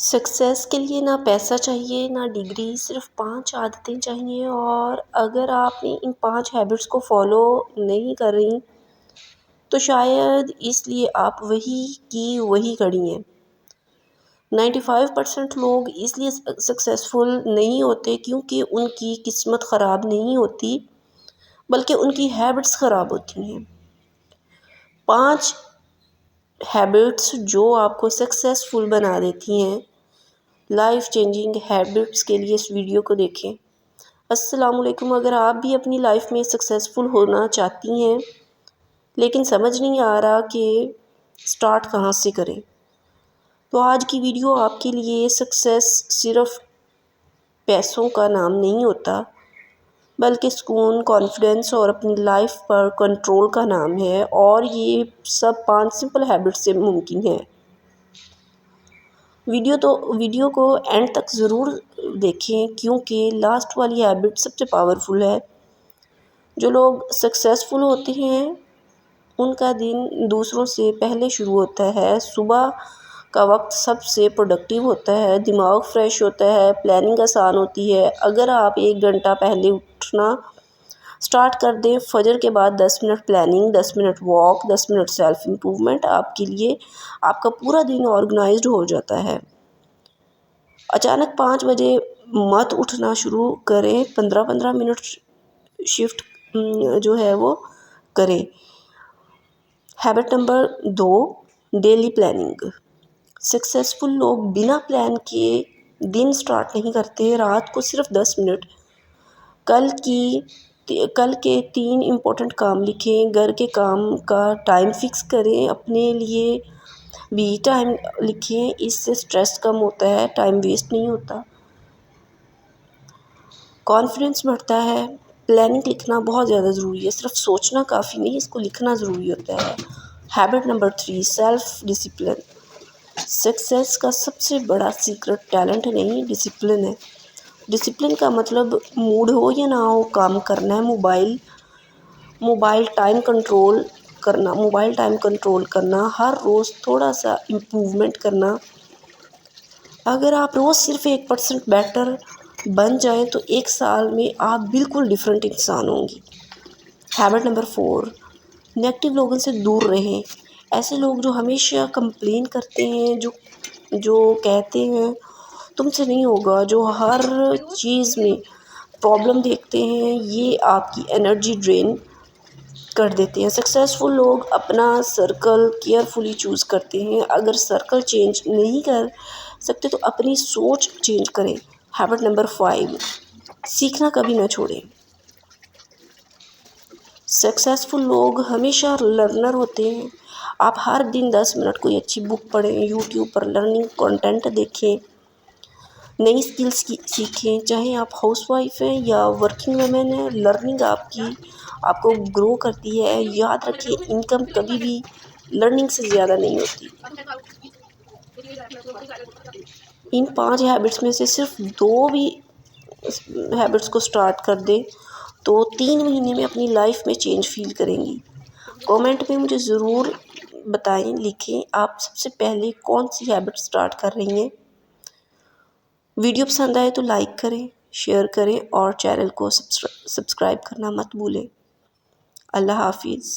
Success کے لیے نہ پیسہ چاہیے نہ ڈگری، صرف 5 عادتیں چاہیے، اور اگر آپ نے ان 5 ہیبٹس کو فالو نہیں کر رہی تو شاید اس لیے آپ وہی کی وہی کھڑی ہیں۔ 95% لوگ اس لیے سکسیسفل نہیں ہوتے کیونکہ ان کی قسمت خراب نہیں ہوتی بلکہ ان کی ہیبٹس خراب ہوتی ہیں۔ 5 ہیبٹس جو آپ کو سکسیسفل بنا دیتی ہیں، لائف چینجنگ ہیبٹس کے لیے اس ویڈیو کو دیکھیں۔ السلام علیکم۔ اگر آپ بھی اپنی لائف میں سکسیسفل ہونا چاہتی ہیں لیکن سمجھ نہیں آ رہا کہ سٹارٹ کہاں سے کریں، تو آج کی ویڈیو آپ کے لیے۔ سکسیس صرف پیسوں کا نام نہیں ہوتا بلکہ سکون، کانفیڈنس اور اپنی لائف پر کنٹرول کا نام ہے، اور یہ سب 5 سمپل ہیبٹ سے ممکن ہے۔ ویڈیو کو اینڈ تک ضرور دیکھیں کیونکہ لاسٹ والی ہیبٹ سب سے پاورفل ہے۔ جو لوگ سکسیسفل ہوتے ہیں ان کا دن دوسروں سے پہلے شروع ہوتا ہے، صبح کا وقت سب سے پروڈکٹیو ہوتا ہے، دماغ فریش ہوتا ہے، پلاننگ آسان ہوتی ہے۔ اگر آپ 1 گھنٹہ پہلے اٹھنا سٹارٹ کر دیں، فجر کے بعد 10 minute planning, 10 minute walk, 10 minute self improvement, آپ کے لیے آپ کا پورا دن آرگنائزڈ ہو جاتا ہے۔ اچانک 5 بجے مت اٹھنا شروع کریں، 15 منٹ شفٹ جو ہے وہ کریں۔ Habit number 2، daily planning. Successful لوگ بنا پلان کے دن سٹارٹ نہیں کرتے۔ رات کو صرف 10 منٹ کل کے 3 امپورٹنٹ کام لکھیں، گھر کے کام کا ٹائم فکس کریں، اپنے لیے بھی ٹائم لکھیں، اس سے سٹریس کم ہوتا ہے، ٹائم ویسٹ نہیں ہوتا، کانفیڈنس بڑھتا ہے۔ پلاننگ لکھنا بہت زیادہ ضروری ہے، صرف سوچنا کافی نہیں، اس کو لکھنا ضروری ہوتا ہے۔ Habit number 3، self discipline. Success کا سب سے بڑا سیکرٹ ٹیلنٹ نہیں، ڈسپلن ہے۔ ڈسپلن کا مطلب موڈ ہو یا نہ ہو کام کرنا ہے۔ موبائل ٹائم کنٹرول کرنا، ہر روز تھوڑا سا امپرومنٹ کرنا۔ اگر آپ روز صرف 1% بیٹر بن جائیں تو 1 سال میں آپ بالکل ڈیفرنٹ انسان ہوں گی۔ ہیبٹ نمبر 4، نیگیٹو لوگوں سے دور رہیں۔ ایسے لوگ جو ہمیشہ کمپلین کرتے ہیں، جو کہتے ہیں تم سے نہیں ہوگا، جو ہر چیز میں پرابلم دیکھتے ہیں، یہ آپ کی انرجی ڈرین کر دیتے ہیں۔ سکسیسفل لوگ اپنا سرکل کیئرفلی چوز کرتے ہیں۔ اگر سرکل چینج نہیں کر سکتے تو اپنی سوچ چینج کریں۔ ہیبٹ نمبر 5، سیکھنا کبھی نہ چھوڑیں۔ سکسیسفل لوگ ہمیشہ لرنر ہوتے ہیں۔ آپ ہر دن 10 منٹ کوئی اچھی بک پڑھیں، یوٹیوب پر لرننگ کنٹینٹ دیکھیں، نئی اسکلس سیکھیں، چاہے آپ ہاؤس وائف ہیں یا ورکنگ ویمن ہیں۔ لرننگ آپ کو گرو کرتی ہے۔ یاد رکھیں، انکم کبھی بھی لرننگ سے زیادہ نہیں ہوتی۔ ان 5 ہیبٹس میں سے صرف 2 بھی ہیبٹس کو سٹارٹ کر دیں تو 3 مہینے میں اپنی لائف میں چینج فیل کریں گی۔ کامنٹ میں مجھے ضرور بتائیں، لکھیں آپ سب سے پہلے کون سی ہیبٹ سٹارٹ کر رہی ہیں۔ ویڈیو پسند آئے تو لائک کریں، شیئر کریں اور چینل کو سبسکرائب کرنا مت بھولیں۔ اللہ حافظ۔